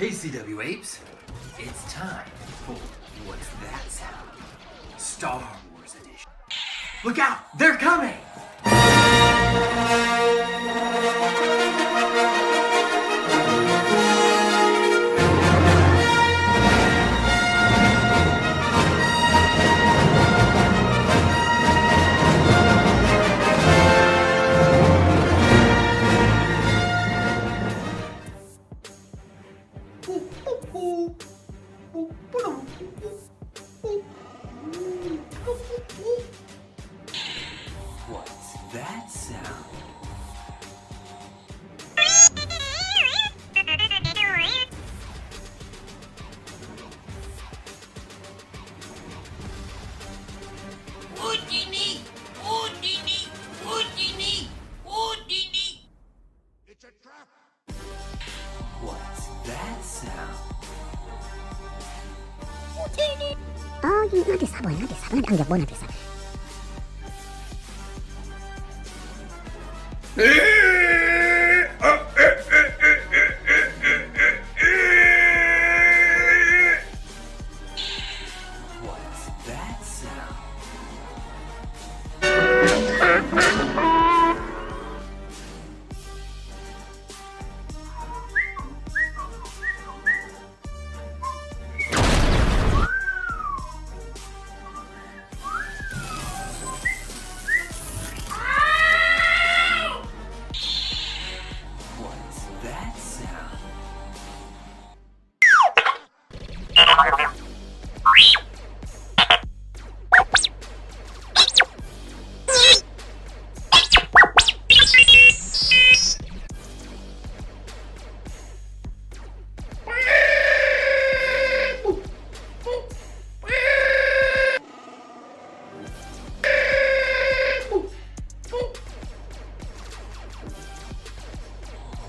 Hey CW Apes, it's time for What's That Sound? Star Wars Edition. Look out, they're coming! What's that sound? Houdini! Houdini! Houdini! Houdini! It's a trap! What's that sound? Oh, nanti sabar, nanti anggap boh nanti sabar. What's that sound? What's that sound?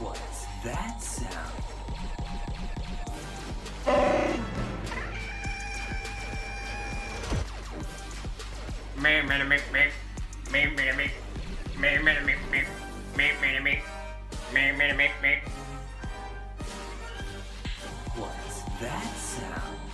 What's that sound? What's that sound?